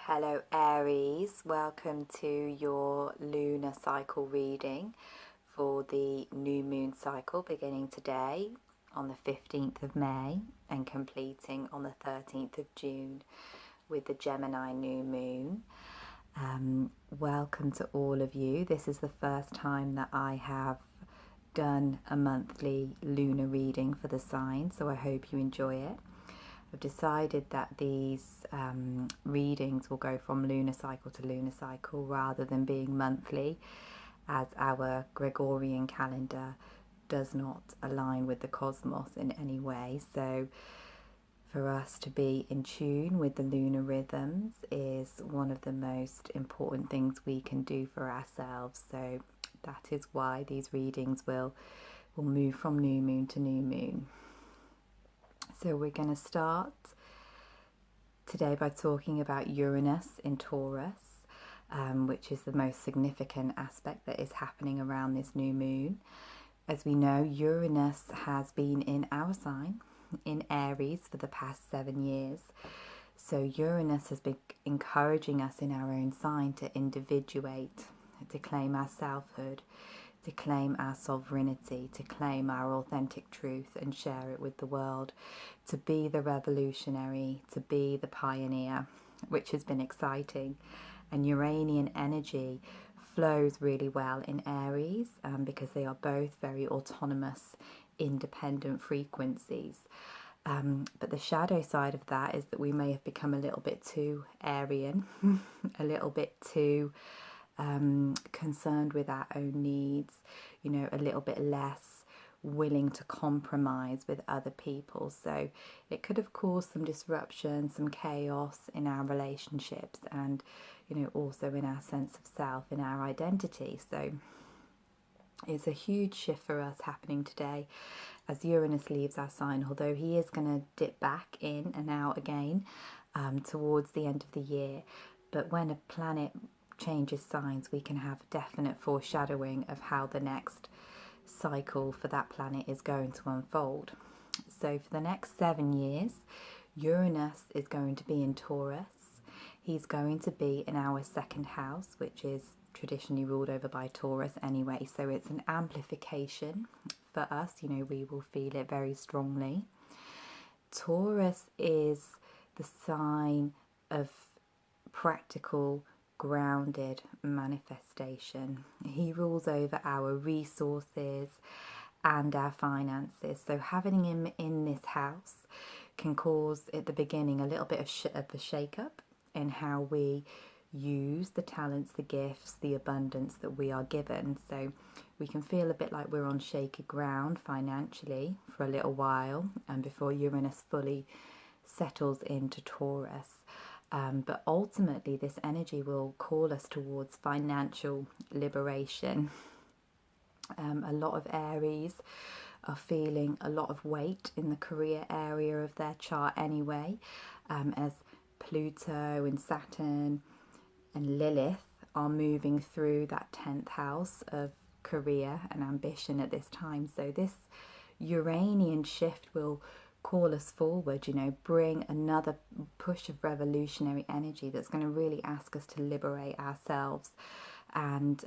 Hello Aries, welcome to your lunar cycle reading for the new moon cycle beginning today on the 15th of May and completing on the 13th of June with the Gemini new moon. Welcome to all of you. This is the first time that I have done a monthly lunar reading for the sign, so I hope you enjoy it. I've decided that these readings will go from lunar cycle to lunar cycle rather than being monthly, as our Gregorian calendar does not align with the cosmos in any way. So for us to be in tune with the lunar rhythms is one of the most important things we can do for ourselves. So that is why these readings will move from new moon to new moon. So we're going to start today by talking about Uranus in Taurus, which is the most significant aspect that is happening around this new moon. As we know, Uranus has been in our sign, in Aries, for the past 7 years. So Uranus has been encouraging us in our own sign to individuate, to claim our selfhood, to claim our sovereignty, to claim our authentic truth and share it with the world, to be the revolutionary, to be the pioneer, which has been exciting. And Uranian energy flows really well in Aries because they are both very autonomous, independent frequencies. But the shadow side of that is that we may have become a little bit too Aryan, a little bit too concerned with our own needs, a little bit less willing to compromise with other people. So it could have caused some disruption, some chaos in our relationships and, also in our sense of self, in our identity. So it's a huge shift for us happening today as Uranus leaves our sign, although he is going to dip back in and out again towards the end of the year. But when a planet changes signs, we can have definite foreshadowing of how the next cycle for that planet is going to unfold. So for the next 7 years, Uranus is going to be in Taurus. He's going to be in our second house, which is traditionally ruled over by Taurus anyway. So it's an amplification for us. We will feel it very strongly. Taurus is the sign of practical, grounded manifestation. He rules over our resources and our finances. So having him in this house can cause at the beginning a little bit of a shake-up in how we use the talents, the gifts, the abundance that we are given. So we can feel a bit like we're on shaky ground financially for a little while and before Uranus fully settles into Taurus. But ultimately, this energy will call us towards financial liberation. A lot of Aries are feeling a lot of weight in the career area of their chart anyway, as Pluto and Saturn and Lilith are moving through that 10th house of career and ambition at this time. So this Uranian shift will call us forward, bring another push of revolutionary energy that's going to really ask us to liberate ourselves and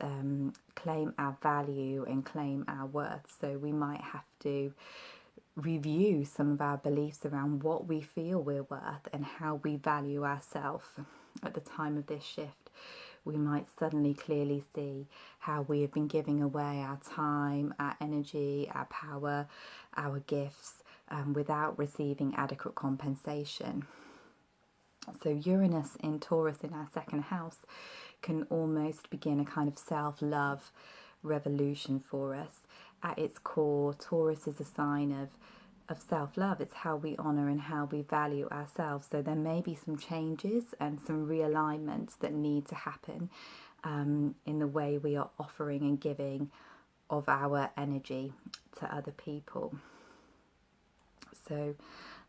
claim our value and claim our worth. So we might have to review some of our beliefs around what we feel we're worth and how we value ourselves at the time of this shift. We might suddenly clearly see how we have been giving away our time, our energy, our power, our gifts, without receiving adequate compensation. So Uranus in Taurus in our second house can almost begin a kind of self-love revolution for us. At its core, Taurus is a sign of self-love. It's how we honour and how we value ourselves. So there may be some changes and some realignments that need to happen in the way we are offering and giving of our energy to other people. So,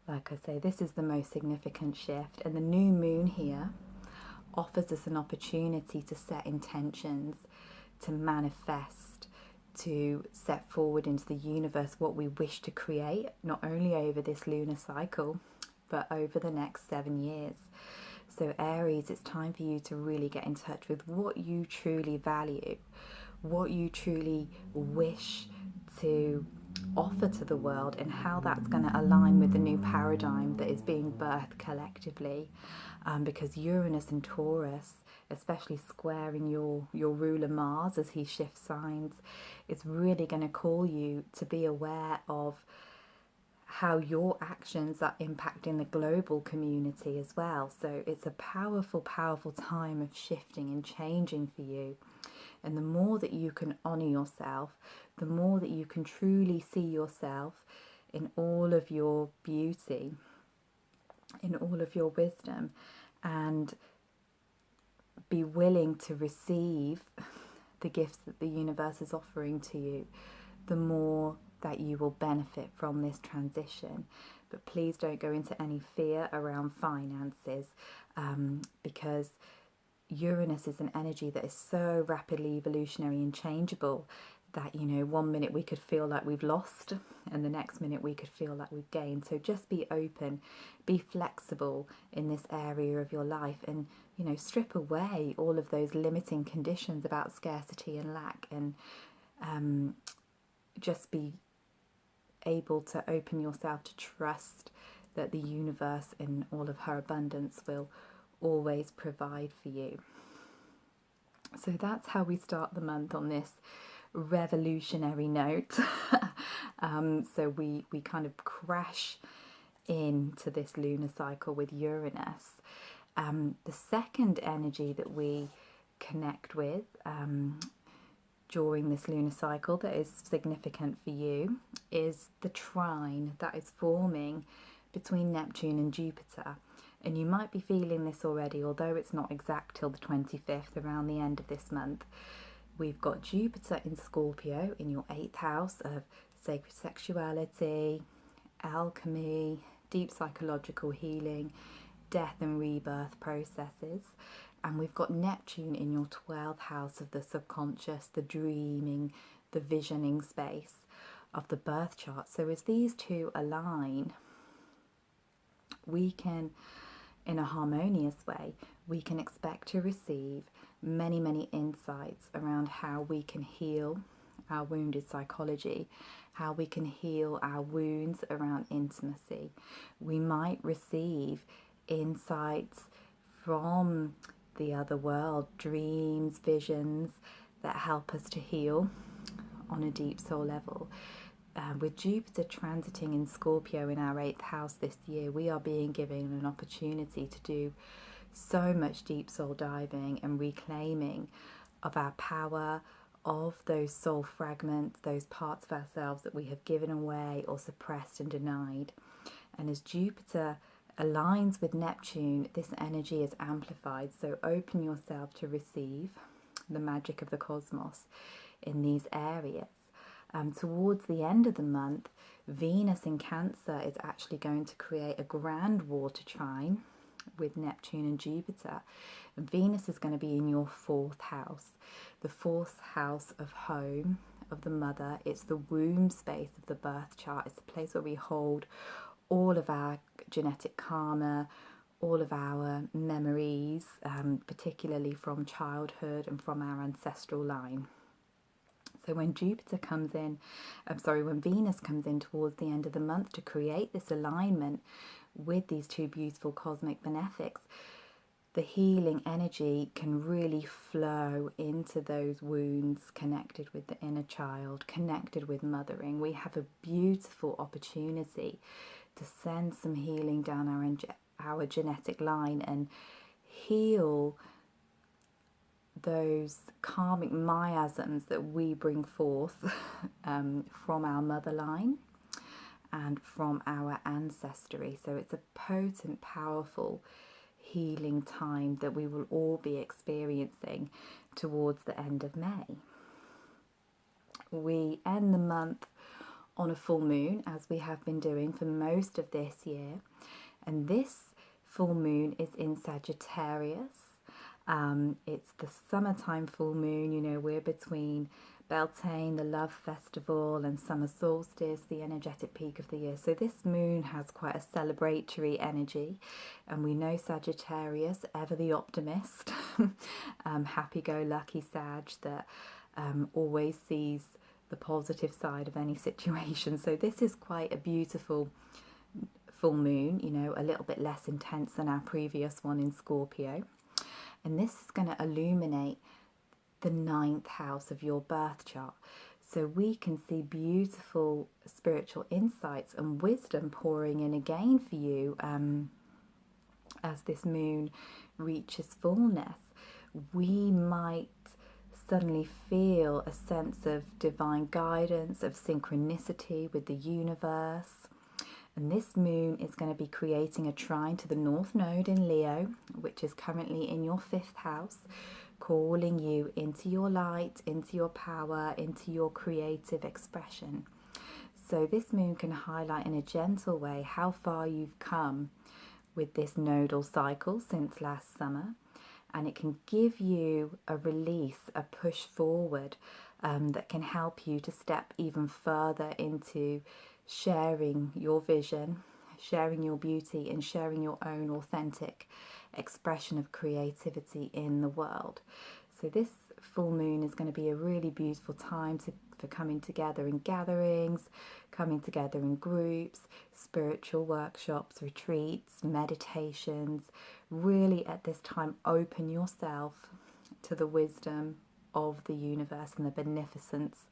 like I say, this is the most significant shift. And the new moon here offers us an opportunity to set intentions, to manifest, to set forward into the universe what we wish to create, not only over this lunar cycle, but over the next 7 years. So Aries, it's time for you to really get in touch with what you truly value, what you truly wish to offer to the world, and how that's going to align with the new paradigm that is being birthed collectively. Because Uranus and Taurus, especially squaring your ruler Mars as he shifts signs, is really going to call you to be aware of how your actions are impacting the global community as well. So it's a powerful, powerful time of shifting and changing for you. And the more that you can honour yourself, the more that you can truly see yourself in all of your beauty, in all of your wisdom, and be willing to receive the gifts that the universe is offering to you, the more that you will benefit from this transition. But please don't go into any fear around finances, because Uranus is an energy that is so rapidly evolutionary and changeable that, you know, one minute we could feel like we've lost and the next minute we could feel like we've gained. So just be open, be flexible in this area of your life, and, you know, strip away all of those limiting conditions about scarcity and lack, and just be able to open yourself to trust that the universe in all of her abundance will always provide for you. So that's how we start the month, on this revolutionary note. So we kind of crash into this lunar cycle with Uranus. The second energy that we connect with during this lunar cycle that is significant for you is the trine that is forming between Neptune and Jupiter. And you might be feeling this already, although it's not exact till the 25th, around the end of this month. We've got Jupiter in Scorpio in your 8th house of sacred sexuality, alchemy, deep psychological healing, death and rebirth processes. And we've got Neptune in your 12th house of the subconscious, the dreaming, the visioning space of the birth chart. So as these two align, we can, in a harmonious way, we can expect to receive many, many insights around how we can heal our wounded psychology, how we can heal our wounds around intimacy. We might receive insights from the other world, dreams, visions that help us to heal on a deep soul level. With Jupiter transiting in Scorpio in our 8th house this year, we are being given an opportunity to do so much deep soul diving and reclaiming of our power, of those soul fragments, those parts of ourselves that we have given away or suppressed and denied. And as Jupiter aligns with Neptune, this energy is amplified. So open yourself to receive the magic of the cosmos in these areas. Towards the end of the month, Venus in Cancer is actually going to create a grand water trine with Neptune and Jupiter. And Venus is going to be in your 4th house, the 4th house of home, of the mother. It's the womb space of the birth chart. It's the place where we hold all of our genetic karma, all of our memories, particularly from childhood and from our ancestral line. So when when Venus comes in towards the end of the month to create this alignment with these two beautiful cosmic benefics, the healing energy can really flow into those wounds connected with the inner child, connected with mothering. We have a beautiful opportunity to send some healing down our genetic line and heal those karmic miasms that we bring forth from our mother line and from our ancestry. So it's a potent, powerful healing time that we will all be experiencing towards the end of May. We end the month on a full moon, as we have been doing for most of this year, and this full moon is in Sagittarius. It's the summertime full moon. You know, we're between Beltane, the love festival, and summer solstice, the energetic peak of the year. So this moon has quite a celebratory energy, and we know Sagittarius, ever the optimist, happy-go-lucky Sag that always sees the positive side of any situation. So this is quite a beautiful full moon, you know, a little bit less intense than our previous one in Scorpio. And this is going to illuminate the 9th house of your birth chart. So we can see beautiful spiritual insights and wisdom pouring in again for you as this moon reaches fullness. We might suddenly feel a sense of divine guidance, of synchronicity with the universe. And this moon is going to be creating a trine to the North Node in Leo, which is currently in your 5th house, calling you into your light, into your power, into your creative expression. So this moon can highlight in a gentle way how far you've come with this nodal cycle since last summer. And it can give you a release, a push forward that can help you to step even further into sharing your vision, sharing your beauty, and sharing your own authentic expression of creativity in the world. So this full moon is going to be a really beautiful time for coming together in gatherings, coming together in groups, spiritual workshops, retreats, meditations. Really at this time open yourself to the wisdom of the universe and the beneficence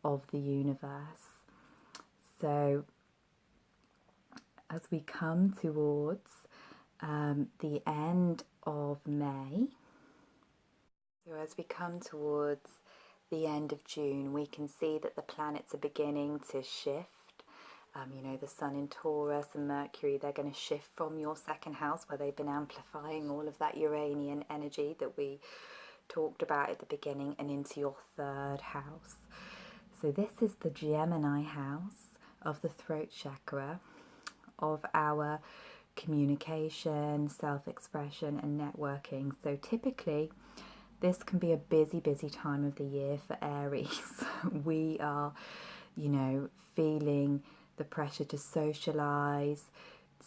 of the universe. So as we come towards the end of May, the end of June, we can see that the planets are beginning to shift. You know, the Sun in Taurus and Mercury, they're going to shift from your 2nd house, where they've been amplifying all of that Uranian energy that we talked about at the beginning, and into your 3rd house. So this is the Gemini house of the throat chakra, of our communication, self-expression and networking. So typically this can be a busy time of the year for Aries. We are, you know, feeling the pressure to socialize,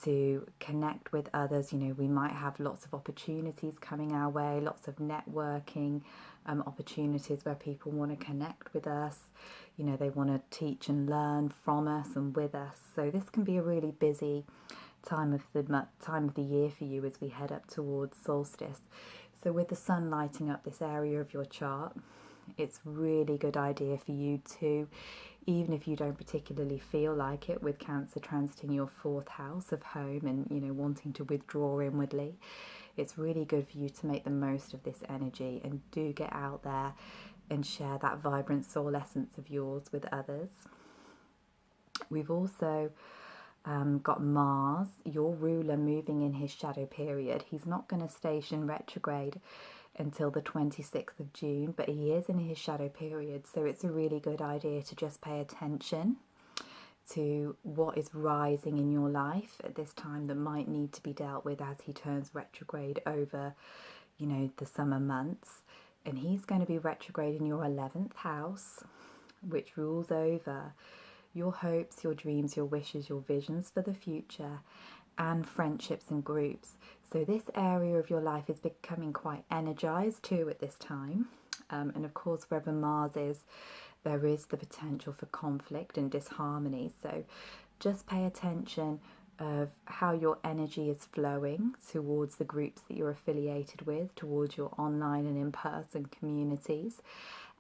to connect with others. You know, we might have lots of opportunities coming our way, lots of networking opportunities where people want to connect with us. You know, they want to teach and learn from us and with us. So this can be a really busy time of the year for you as we head up towards solstice. So with the sun lighting up this area of your chart, it's really good idea for you to, even if you don't particularly feel like it, with Cancer transiting your 4th house of home and, you know, wanting to withdraw inwardly, it's really good for you to make the most of this energy and do get out there and share that vibrant soul essence of yours with others. We've also got Mars, your ruler, moving in his shadow period. He's not going to station retrograde until the 26th of June, but he is in his shadow period, so it's a really good idea to just pay attention to what is rising in your life at this time that might need to be dealt with as he turns retrograde over, you know, the summer months. And he's going to be retrograde in your 11th house, which rules over your hopes, your dreams, your wishes, your visions for the future, and friendships and groups. So this area of your life is becoming quite energized too at this time. And of course, wherever Mars is, there is the potential for conflict and disharmony. So just pay attention of how your energy is flowing towards the groups that you're affiliated with, towards your online and in-person communities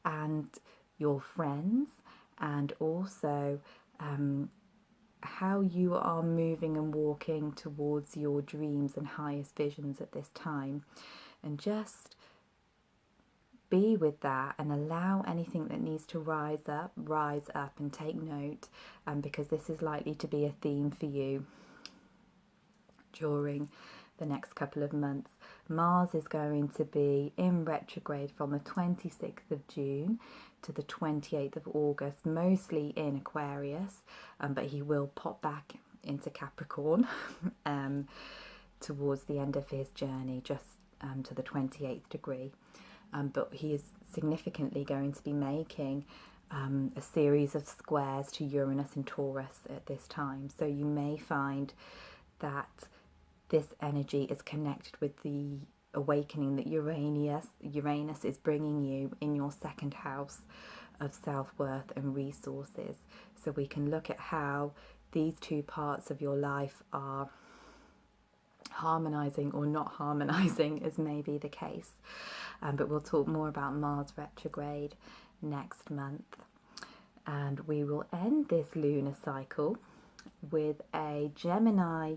and your friends, and also how you are moving and walking towards your dreams and highest visions at this time. And just be with that and allow anything that needs to rise up and take note, because this is likely to be a theme for you during the next couple of months. Mars is going to be in retrograde from the 26th of June to the 28th of August, mostly in Aquarius, but he will pop back into Capricorn towards the end of his journey, just to the 28th degree. but he is significantly going to be making a series of squares to Uranus and Taurus at this time. So you may find that this energy is connected with the awakening that Uranus is bringing you in your second house of self-worth and resources. So we can look at how these two parts of your life are harmonizing or not harmonizing, as may be the case. But we'll talk more about Mars retrograde next month. And we will end this lunar cycle with a Gemini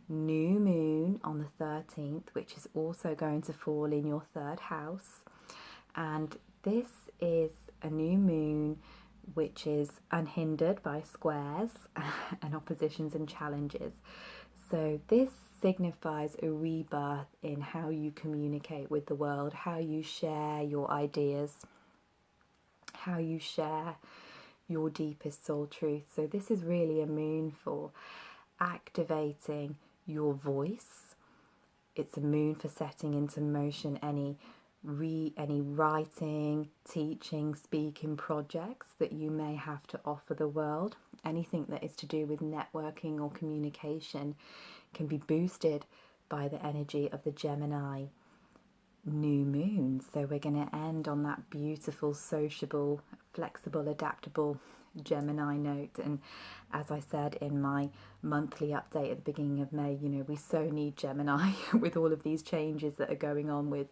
new moon on the 13th, which is also going to fall in your third house. And this is a new moon which is unhindered by squares and oppositions and challenges. So this signifies a rebirth in how you communicate with the world, how you share your ideas, how you share your deepest soul truth. So this is really a moon for activating your voice. It's a moon for setting into motion any writing, teaching, speaking projects that you may have to offer the world. Anything that is to do with networking or communication can be boosted by the energy of the Gemini new moon. So we're going to end on that beautiful, sociable, flexible, adaptable Gemini note. And as I said in my monthly update at the beginning of May, you know, we so need Gemini with all of these changes that are going on with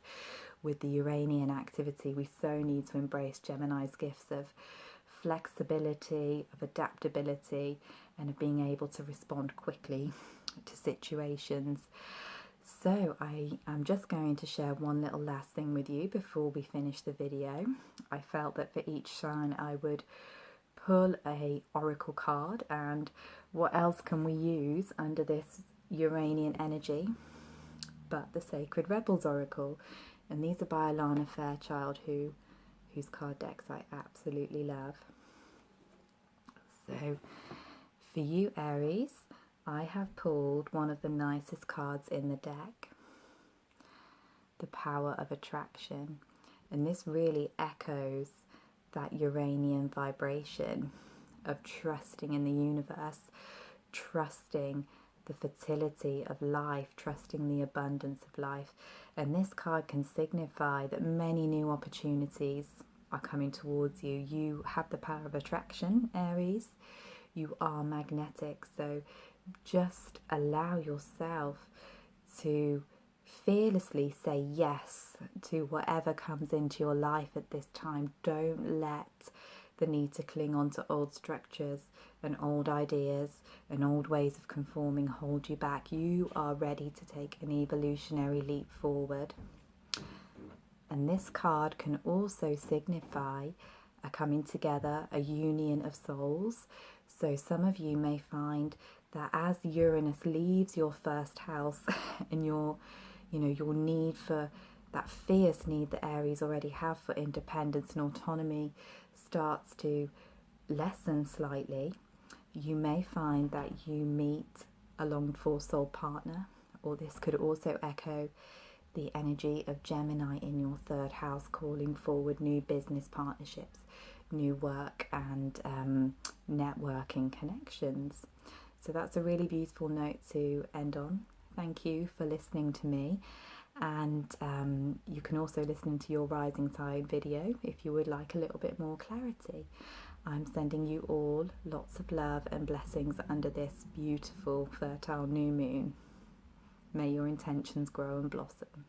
the Uranian activity. We so need to embrace Gemini's gifts of flexibility, of adaptability, and of being able to respond quickly to situations. So I am just going to share one little last thing with you before we finish the video. I felt that for each sign I would pull a oracle card, and what else can we use under this Uranian energy but the Sacred Rebels Oracle. And these are by Alana Fairchild, whose card decks I absolutely love. So for you, Aries, I have pulled one of the nicest cards in the deck, the Power of Attraction. And this really echoes that Uranian vibration of trusting in the universe, trusting the fertility of life, trusting the abundance of life. And this card can signify that many new opportunities are coming towards you. You have the power of attraction, Aries. You are magnetic. So just allow yourself to fearlessly say yes to whatever comes into your life at this time. Don't let the need to cling on to old structures and old ideas and old ways of conforming hold you back. You are ready to take an evolutionary leap forward. And this card can also signify a coming together, a union of souls. So some of you may find that as Uranus leaves your first house and your need for that fierce need that Aries already have for independence and autonomy starts to lessen slightly, you may find that you meet a longed-for soul partner, or this could also echo the energy of Gemini in your third house, calling forward new business partnerships, new work and networking connections. So that's a really beautiful note to end on. Thank you for listening to me. And you can also listen to your rising sign video if you would like a little bit more clarity. I'm sending you all lots of love and blessings under this beautiful, fertile new moon. May your intentions grow and blossom.